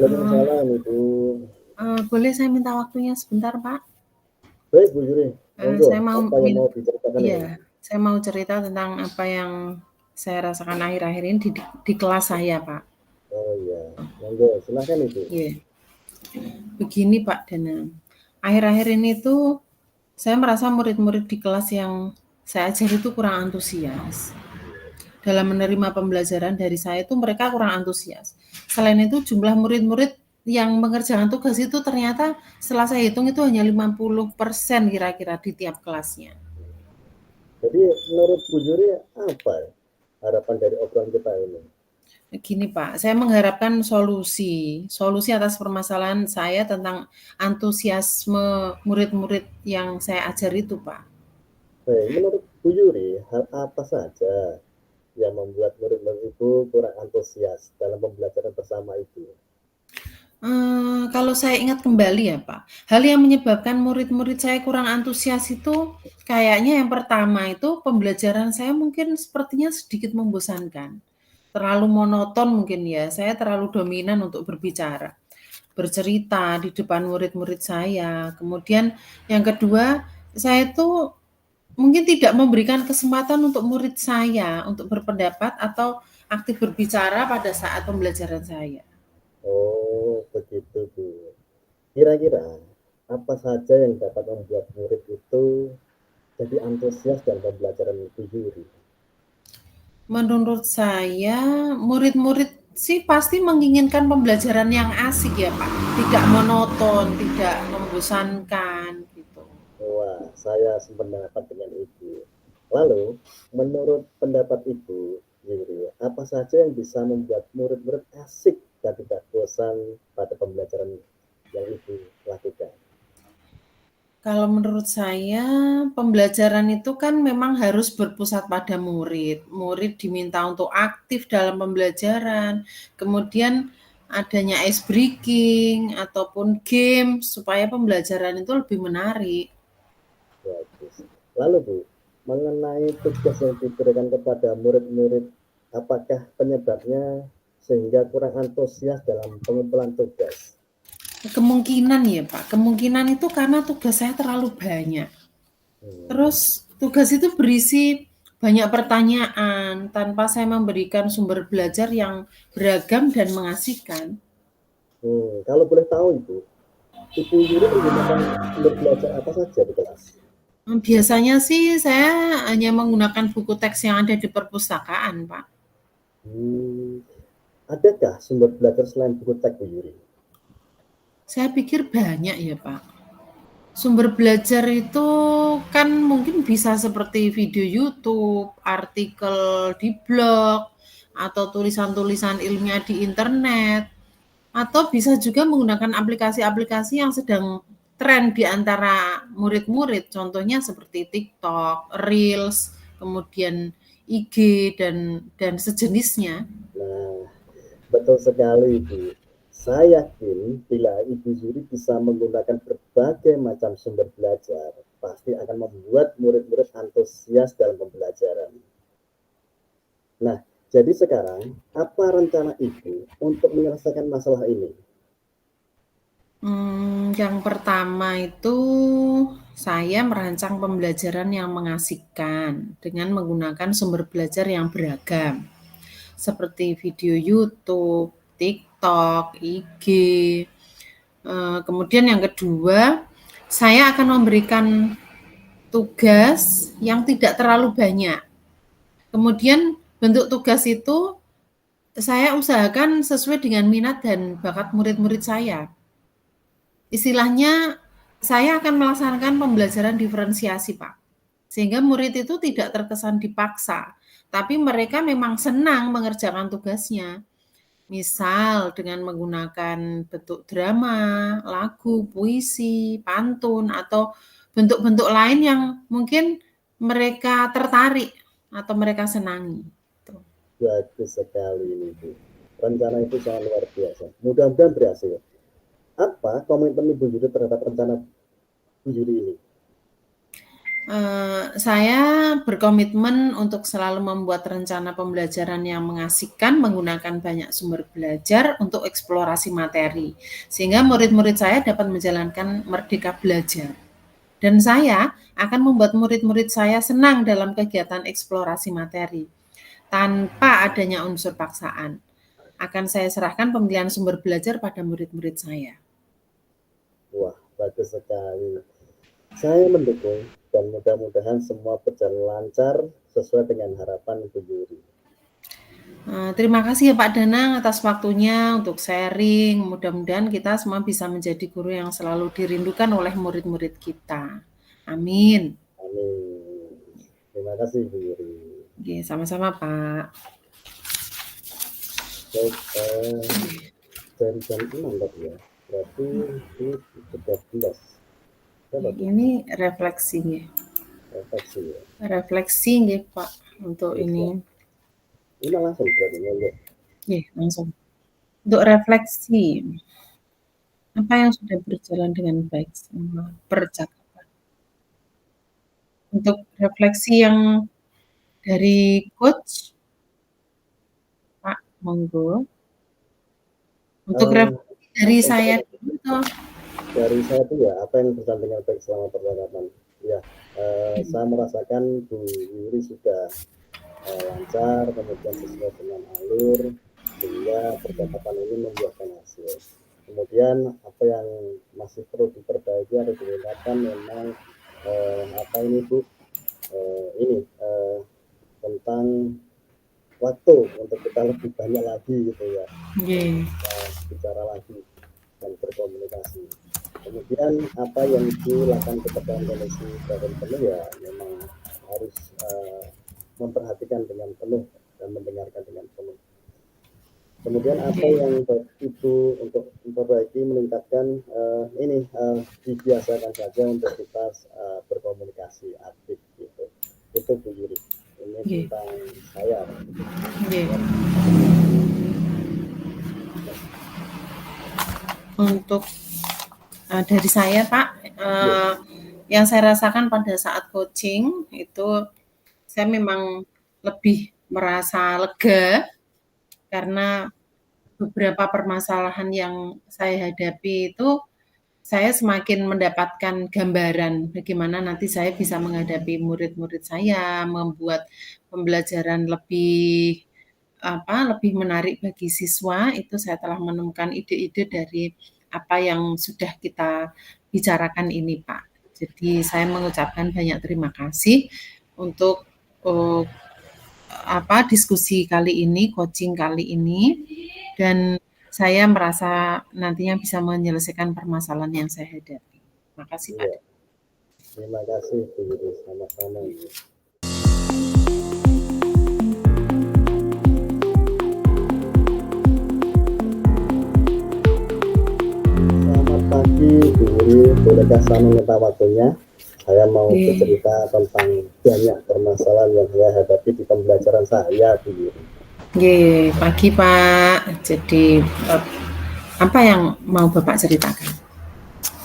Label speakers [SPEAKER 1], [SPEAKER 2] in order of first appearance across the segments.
[SPEAKER 1] Waalaikumsalam Ibu.
[SPEAKER 2] Boleh saya minta waktunya sebentar, Pak?
[SPEAKER 1] Baik Bu Yuri, monggo.
[SPEAKER 2] Saya mau
[SPEAKER 1] Apa yang mau diceritakan ini?
[SPEAKER 2] saya mau cerita tentang apa yang saya rasakan akhir-akhir ini di kelas saya, Pak.
[SPEAKER 1] Oh iya, monggo. Silahkan Ibu.
[SPEAKER 2] Iya. Begini, Pak Danang. Akhir-akhir ini tuh saya merasa murid-murid di kelas yang saya ajari itu kurang antusias. Dalam menerima pembelajaran dari saya itu mereka kurang antusias. Selain itu jumlah murid-murid yang mengerjakan tugas itu ternyata setelah saya hitung itu hanya 50% kira-kira di tiap kelasnya.
[SPEAKER 1] Jadi menurut Bu Yuri apa harapan dari obrolan kita ini?
[SPEAKER 2] Gini Pak, saya mengharapkan solusi atas permasalahan saya tentang antusiasme murid-murid yang saya ajar itu Pak.
[SPEAKER 1] Baik, menurut Bu Yuri, hal apa saja yang membuat murid-murid itu kurang antusias dalam pembelajaran bersama itu?
[SPEAKER 2] Kalau saya ingat kembali ya Pak, hal yang menyebabkan murid-murid saya kurang antusias itu kayaknya yang pertama itu pembelajaran saya mungkin sepertinya sedikit membosankan. Terlalu monoton mungkin ya, saya terlalu dominan untuk berbicara, bercerita di depan murid-murid saya. Kemudian yang kedua, saya itu mungkin tidak memberikan kesempatan untuk murid saya untuk berpendapat atau aktif berbicara pada saat pembelajaran saya.
[SPEAKER 1] Oh, begitu Bu. Kira-kira apa saja yang dapat membuat murid itu jadi antusias dalam pembelajaran Bu Yuri?
[SPEAKER 2] Menurut saya, murid-murid sih pasti menginginkan pembelajaran yang asik ya Pak, tidak monoton, tidak membosankan gitu.
[SPEAKER 1] Wah, saya sependapat dengan Ibu. Lalu, menurut pendapat Ibu, Yuri, apa saja yang bisa membuat murid-murid asik dan tidak bosan pada pembelajaran yang Ibu lakukan?
[SPEAKER 2] Kalau menurut saya, pembelajaran itu kan memang harus berpusat pada murid. Murid diminta untuk aktif dalam pembelajaran, kemudian adanya ice breaking ataupun game supaya pembelajaran itu lebih menarik.
[SPEAKER 1] Bagus. Lalu Bu, mengenai tugas yang diberikan kepada murid-murid, apakah penyebabnya sehingga kurang antusias dalam pengumpulan tugas?
[SPEAKER 2] Kemungkinan ya Pak, kemungkinan itu karena tugas saya terlalu banyak.
[SPEAKER 1] Hmm.
[SPEAKER 2] Terus tugas itu berisi banyak pertanyaan tanpa saya memberikan sumber belajar yang beragam dan mengasihkan.
[SPEAKER 1] Kalau boleh tahu Ibu Yuri menggunakan sumber belajar apa saja di kelas?
[SPEAKER 2] Biasanya sih saya hanya menggunakan buku teks yang ada di perpustakaan, Pak.
[SPEAKER 1] Hmm, adakah sumber belajar selain buku teks Bu Yuri?
[SPEAKER 2] Saya pikir banyak ya, Pak. Sumber belajar itu kan mungkin bisa seperti video YouTube, artikel di blog, atau tulisan-tulisan ilmiah di internet, atau bisa juga menggunakan aplikasi-aplikasi yang sedang tren di antara murid-murid, contohnya seperti TikTok, Reels, kemudian IG dan sejenisnya.
[SPEAKER 1] Nah, betul sekali Ibu. Saya yakin bila Ibu Yuri bisa menggunakan berbagai macam sumber belajar, pasti akan membuat murid-murid antusias dalam pembelajaran. Nah, jadi sekarang, apa rencana Ibu untuk menyelesaikan masalah ini?
[SPEAKER 2] Yang pertama itu saya merancang pembelajaran yang mengasihkan dengan menggunakan sumber belajar yang beragam, seperti video YouTube, TikTok, IG. Kemudian yang kedua, saya akan memberikan tugas yang tidak terlalu banyak. Kemudian bentuk tugas itu saya usahakan sesuai dengan minat dan bakat murid-murid saya. Istilahnya saya akan melaksanakan pembelajaran diferensiasi, Pak. Sehingga murid itu tidak terkesan dipaksa, tapi mereka memang senang mengerjakan tugasnya. Misal dengan menggunakan bentuk drama, lagu, puisi, pantun, atau bentuk-bentuk lain yang mungkin mereka tertarik atau mereka senangi.
[SPEAKER 1] Bagus sekali ini, Bu. Rencana itu sangat luar biasa. Mudah-mudahan berhasil. Apa komitmen Ibu Yuri terhadap rencana Bu Yuri ini?
[SPEAKER 2] Saya berkomitmen untuk selalu membuat rencana pembelajaran yang mengasihkan, menggunakan banyak sumber belajar untuk eksplorasi materi, sehingga murid-murid saya dapat menjalankan merdeka belajar. Dan saya akan membuat murid-murid saya senang dalam kegiatan eksplorasi materi, tanpa adanya unsur paksaan. Akan saya serahkan pemilihan sumber belajar pada murid-murid saya.
[SPEAKER 1] Wah, bagus sekali. Saya mendukung dan mudah-mudahan semua berjalan lancar sesuai dengan harapan Bu Yuri.
[SPEAKER 2] Terima kasih ya Pak Danang atas waktunya untuk sharing. Mudah-mudahan kita semua bisa menjadi guru yang selalu dirindukan oleh murid-murid kita. Amin.
[SPEAKER 1] Amin. Terima kasih Bu Yuri.
[SPEAKER 2] Oke, sama-sama Pak.
[SPEAKER 1] Baik, dari jam 6 tadi ya. Berarti ini 13.
[SPEAKER 2] Ini refleksi ya.
[SPEAKER 1] Refleksi ya.
[SPEAKER 2] Refleksi ya Pak untuk
[SPEAKER 1] Yes,
[SPEAKER 2] ini.
[SPEAKER 1] Ini langsung berarti ya.
[SPEAKER 2] Iya, langsung. Untuk refleksi, apa yang sudah berjalan dengan baik selama percakapan? Untuk refleksi yang dari coach, Pak, monggo. Untuk refleksi dari saya dulu.
[SPEAKER 1] Dari saya tuh ya, apa yang berjalan dengan baik selama percakapan? Ya, saya merasakan Bu Yuri sudah lancar, kemudian sesuai dengan alur, sehingga percakapan ini membuahkan hasil. Kemudian apa yang masih perlu diperbaiki atau ditingkatkan memang apa ini Bu, tentang waktu untuk kita lebih banyak lagi gitu ya, bicara lagi dan berkomunikasi. Kemudian apa yang dilakukan kepada kondisi badan penuh ya memang harus memperhatikan dengan penuh dan mendengarkan dengan penuh. Kemudian apa yang Ibu untuk memperbaiki, meningkatkan dibiasakan saja untuk kita berkomunikasi aktif gitu. Itu Bu Yuri. Ini tentang saya.
[SPEAKER 2] Untuk dari saya Pak, yang saya rasakan pada saat coaching itu saya memang lebih merasa lega karena beberapa permasalahan yang saya hadapi itu saya semakin mendapatkan gambaran bagaimana nanti saya bisa menghadapi murid-murid saya, membuat pembelajaran lebih menarik bagi siswa. Itu saya telah menemukan ide-ide dari apa yang sudah kita bicarakan ini, Pak. Jadi saya mengucapkan banyak terima kasih untuk diskusi kali ini, coaching kali ini, dan saya merasa nantinya bisa menyelesaikan permasalahan yang saya hadapi. Terima kasih Pak.
[SPEAKER 1] Terima kasih Bu Yuri, sama-sama. Selamat pagi Bu Yuri, bolehkah saya meminta waktunya? Saya mau bercerita tentang banyak permasalahan yang saya hadapi di pembelajaran saya Bu Yuri.
[SPEAKER 2] Pagi Pak. Jadi apa yang mau Bapak ceritakan?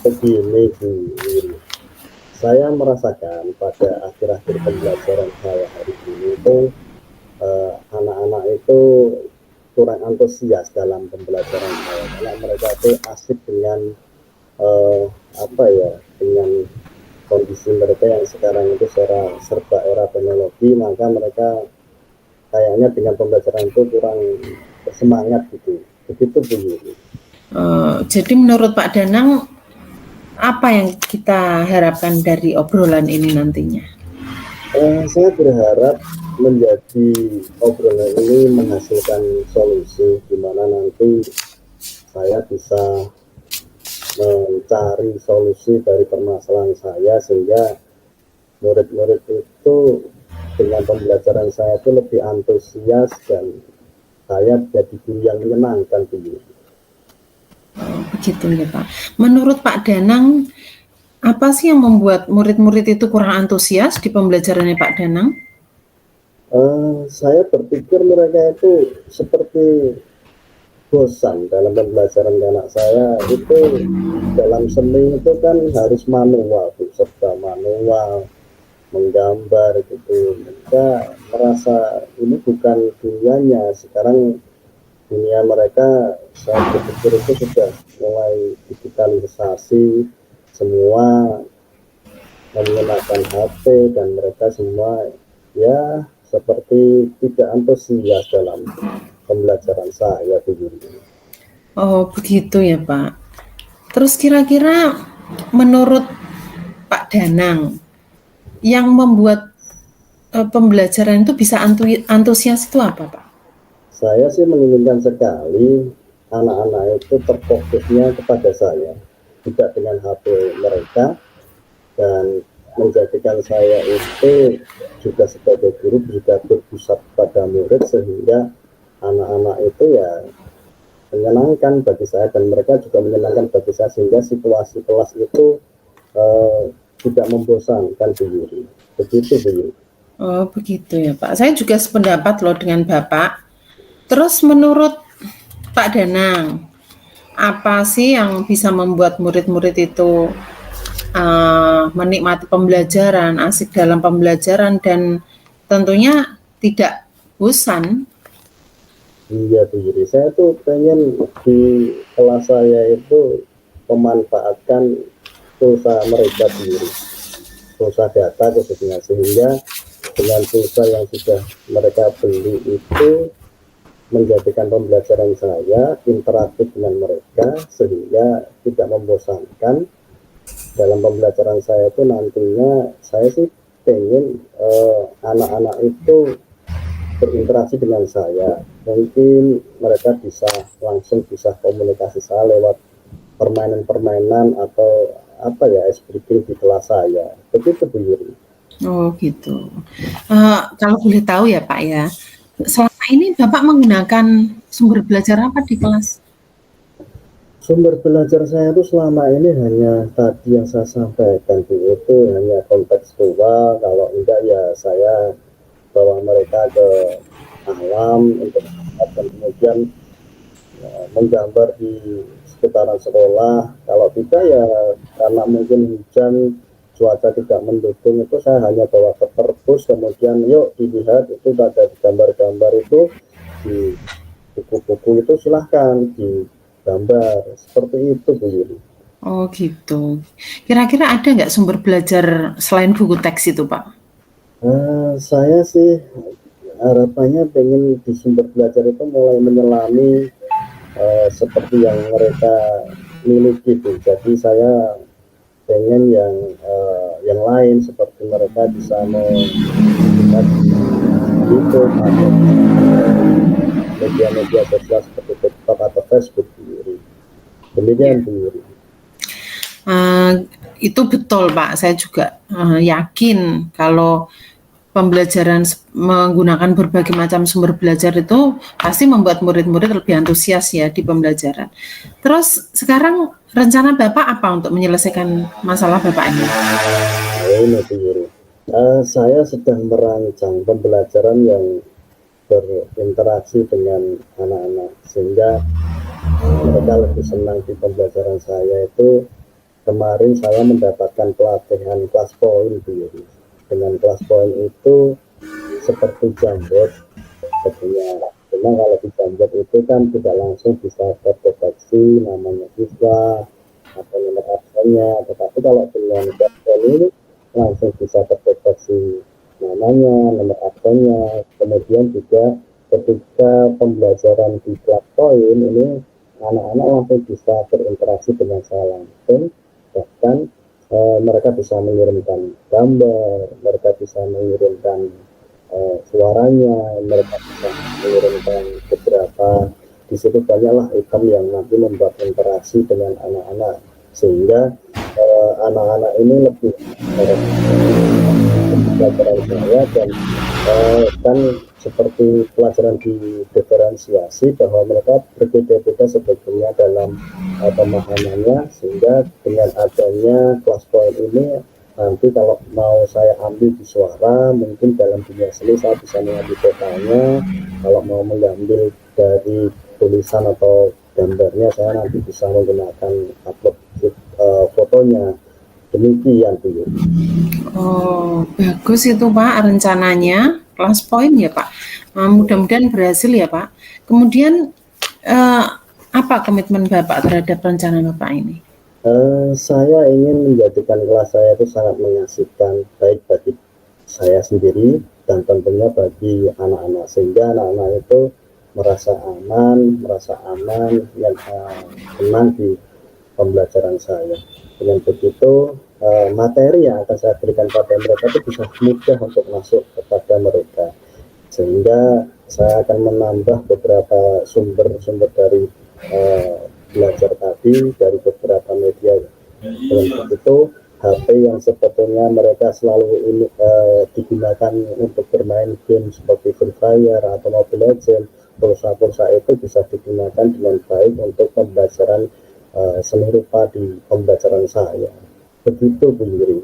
[SPEAKER 1] Begini Bu Yuri, saya merasakan pada akhir-akhir pembelajaran saya hari ini itu anak-anak itu kurang antusias dalam pembelajaran saya, karena mereka itu asik dengan dengan kondisi mereka yang sekarang itu serba era teknologi, maka mereka kayaknya dengan pembelajaran itu kurang bersemangat gitu. Begitu Bu Yuri.
[SPEAKER 2] Jadi menurut Pak Danang, apa yang kita harapkan dari obrolan ini nantinya?
[SPEAKER 1] Saya berharap menjadi obrolan ini menghasilkan solusi di mana nanti saya bisa mencari solusi dari permasalahan saya, sehingga murid-murid itu dengan pembelajaran saya itu lebih antusias dan saya jadi guru yang menyenangkan Bu.
[SPEAKER 2] Begitu ya Pak. Menurut Pak Danang, apa sih yang membuat murid-murid itu kurang antusias di pembelajarannya Pak Danang?
[SPEAKER 1] Saya berpikir mereka itu seperti bosan dalam pembelajaran anak saya. Itu dalam seni itu kan harus manual, serba manual. menggambar gitu. Mereka merasa ini bukan dunianya. Sekarang dunia mereka saya berpikir itu sudah mulai digitalisasi, semua menggunakan HP dan mereka semua ya seperti tidak antusias dalam pembelajaran saya Bu Yuri.
[SPEAKER 2] Oh, begitu ya, Pak. Terus kira-kira menurut Pak Danang, yang membuat pembelajaran itu bisa antusias itu apa, Pak?
[SPEAKER 1] Saya sih menginginkan sekali anak-anak itu terfokusnya kepada saya, tidak dengan HP mereka, dan menjadikan saya itu juga sebagai guru juga berpusat pada murid sehingga anak-anak itu ya menyenangkan bagi saya dan mereka juga menyenangkan bagi saya sehingga situasi kelas itu tidak membosankan Bu Yuri. Begitu Bu Yuri.
[SPEAKER 2] Oh, begitu ya, Pak. Saya juga sependapat loh dengan Bapak. Terus menurut Pak Danang, apa sih yang bisa membuat murid-murid itu menikmati pembelajaran, asik dalam pembelajaran, dan tentunya tidak bosan?
[SPEAKER 1] Iya Bu Yuri, saya tuh pengen di kelas saya itu memanfaatkan pulsa mereka Bu Yuri, pulsa data khususnya, sehingga dengan pulsa yang sudah mereka beli itu menjadikan pembelajaran saya interaktif dengan mereka sehingga tidak membosankan. Dalam pembelajaran saya itu nantinya saya sih pengen anak-anak itu berinteraksi dengan saya, mungkin mereka bisa langsung bisa komunikasi saya lewat permainan-permainan atau apa ya, ice breaking di kelas saya. Begitu Bu Yuri.
[SPEAKER 2] Oh gitu. Kalau boleh tahu ya Pak ya, selama ini Bapak menggunakan sumber belajar apa di kelas?
[SPEAKER 1] Sumber belajar saya itu selama ini hanya tadi yang saya sampaikan Bu, itu hanya kontekstual. Kalau enggak ya saya bawa mereka ke alam untuk dan kemudian menggambar di sekitaran sekolah. Kalau tidak ya karena mungkin hujan, cuaca tidak mendukung, itu saya hanya bawa ke perpus, kemudian yuk dilihat itu ada gambar-gambar itu di buku-buku itu, silahkan digambar seperti itu Bu Yuri.
[SPEAKER 2] Oh gitu. Kira-kira ada nggak sumber belajar selain buku teks itu Pak?
[SPEAKER 1] Saya sih harapannya pengen di sumber belajar itu mulai menyelami seperti yang mereka miliki Bu. Jadi saya pengen yang lain seperti mereka bisa melihat YouTube atau media-media sosial seperti TikTok atau Facebook Bu Yuri. Demikian Bu Yuri.
[SPEAKER 2] Itu betul Pak, saya juga yakin kalau pembelajaran menggunakan berbagai macam sumber belajar itu pasti membuat murid-murid lebih antusias ya di pembelajaran. Terus sekarang rencana Bapak apa untuk menyelesaikan masalah Bapak ini?
[SPEAKER 1] Ini Bu Yuri, saya sedang merancang pembelajaran yang berinteraksi dengan anak-anak sehingga mereka lebih senang di pembelajaran saya. Itu kemarin saya mendapatkan pelatihan kelas poin Bu Yuri. Dengan kelas poin itu seperti Jamboard sebetulnya. Cuma kalau di Jamboard itu kan tidak langsung bisa terdeteksi namanya siswa atau nomor absennya, tetapi kalau dengan kelas poin ini langsung bisa terdeteksi namanya, nomor absennya. Kemudian juga ketika pembelajaran di kelas poin ini anak-anak langsung bisa berinteraksi dengan saya langsung. Bahkan mereka bisa mengirimkan gambar, mereka bisa mengirimkan suaranya, mereka bisa mengirimkan beberapa, di situ banyaklah item yang nanti membuat interaksi dengan anak-anak sehingga anak-anak ini lebih pelajaran saya dan kan seperti pelajaran di diferensiasi bahwa mereka berbeda-beda sebetulnya dalam pemahamannya, sehingga dengan adanya kelas poin ini nanti kalau mau saya ambil di suara, mungkin dalam dunia seni saya bisa mengambil totalnya, kalau mau mengambil dari tulisan atau gambarnya saya nanti bisa menggunakan upload fotonya. Demikian Bu Yuri.
[SPEAKER 2] Oh, bagus itu Pak rencananya, kelas poin ya Pak. Mudah-mudahan berhasil ya Pak. Kemudian apa komitmen Bapak terhadap rencana Bapak ini?
[SPEAKER 1] Saya ingin menjadikan kelas saya itu sangat mengasihkan, baik bagi saya sendiri dan tentunya bagi anak-anak, sehingga anak-anak itu merasa aman, dan tenang di pembelajaran saya. Dengan begitu materi yang akan saya berikan pada mereka itu bisa mudah untuk masuk kepada mereka, sehingga saya akan menambah beberapa sumber-sumber dari belajar tadi dari beberapa media. Dengan begitu HP yang sebetulnya mereka selalu ini digunakan untuk bermain game seperti Free Fire atau Mobile Legends, pulsa-pulsa itu bisa digunakan dengan baik untuk pembelajaran seni rupa di pembelajaran saya. Begitu Bu Yuri.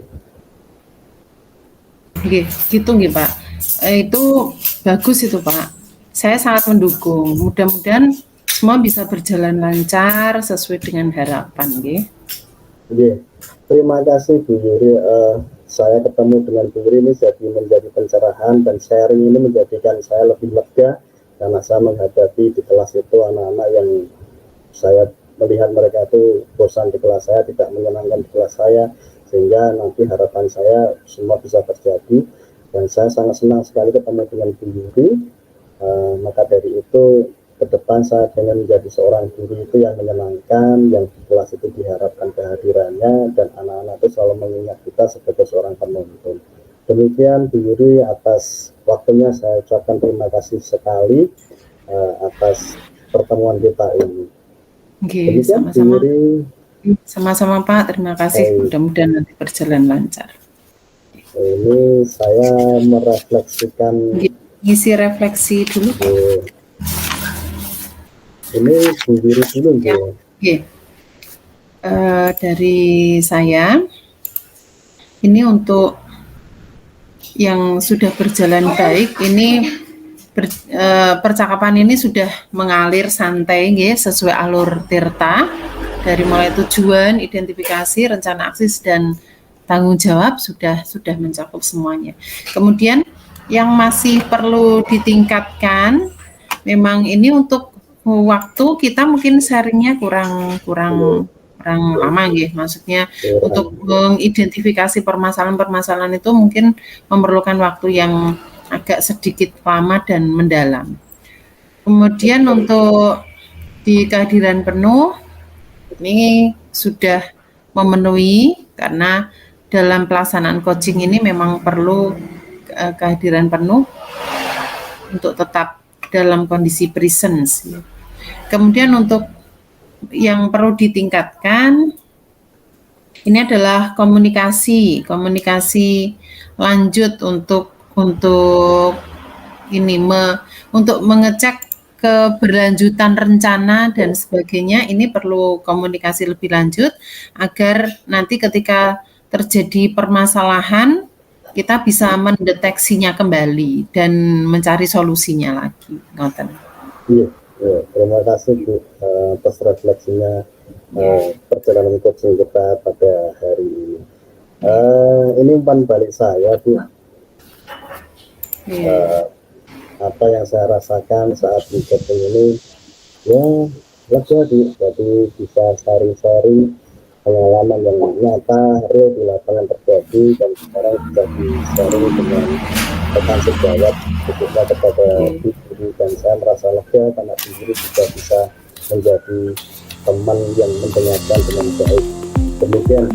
[SPEAKER 2] Gitu nggih Pak. Itu bagus itu Pak. Saya sangat mendukung. Mudah-mudahan semua bisa berjalan lancar sesuai dengan harapan nggih.
[SPEAKER 1] Terima kasih Bu Yuri. Saya ketemu dengan Bu Yuri ini jadi menjadi pencerahan, dan sharing ini menjadikan saya lebih lega karena saya menghadapi di kelas itu anak-anak yang saya melihat mereka itu bosan di kelas saya, tidak menyenangkan di kelas saya, sehingga nanti harapan saya semua bisa terjadi. Dan saya sangat senang sekali ketemu dengan Bu Yuri. Maka dari itu ke depan saya ingin menjadi seorang guru itu yang menyenangkan, yang di kelas itu diharapkan kehadirannya, dan anak-anak itu selalu mengingat kita sebagai seorang penonton. Demikian Bu Yuri, atas waktunya saya ucapkan terima kasih sekali atas pertemuan kita ini.
[SPEAKER 2] Oke, sama-sama. Sama-sama Pak, terima kasih. Mudah-mudahan nanti berjalan lancar.
[SPEAKER 1] Ini saya merefleksikan.
[SPEAKER 2] Ngisi refleksi dulu.
[SPEAKER 1] Ini Bu Yuri dulu ya.
[SPEAKER 2] Oke. Dari saya, ini untuk yang sudah berjalan baik, ini percakapan ini sudah mengalir santai nggih, sesuai alur Tirta, dari mulai tujuan, identifikasi, rencana aksi dan tanggung jawab sudah mencakup semuanya. Kemudian yang masih perlu ditingkatkan, memang ini untuk waktu kita mungkin sharingnya kurang lama nggih, maksudnya untuk mengidentifikasi permasalahan-permasalahan itu mungkin memerlukan waktu yang agak sedikit lama dan mendalam. Kemudian untuk di kehadiran penuh ini sudah memenuhi, karena dalam pelaksanaan coaching ini memang perlu kehadiran penuh untuk tetap dalam kondisi presence. Kemudian untuk yang perlu ditingkatkan ini adalah komunikasi lanjut untuk mengecek keberlanjutan rencana dan sebagainya. Ini perlu komunikasi lebih lanjut agar nanti ketika terjadi permasalahan kita bisa mendeteksinya kembali dan mencari solusinya lagi. Ngoten.
[SPEAKER 1] Iya, terima kasih Bu atas refleksinya perjalanan coaching kita pada hari ini. Ini umpan balik saya Bu. Apa yang saya rasakan saat di coaching ini, ya lega jadi bisa sharing pengalaman yang nyata real di lapangan terjadi, dan sekarang bisa di-sharing dengan rekan sejawat khususnya kepada guru, dan saya merasa lega karena guru juga bisa menjadi teman yang mendengarkan dengan baik. Demikian.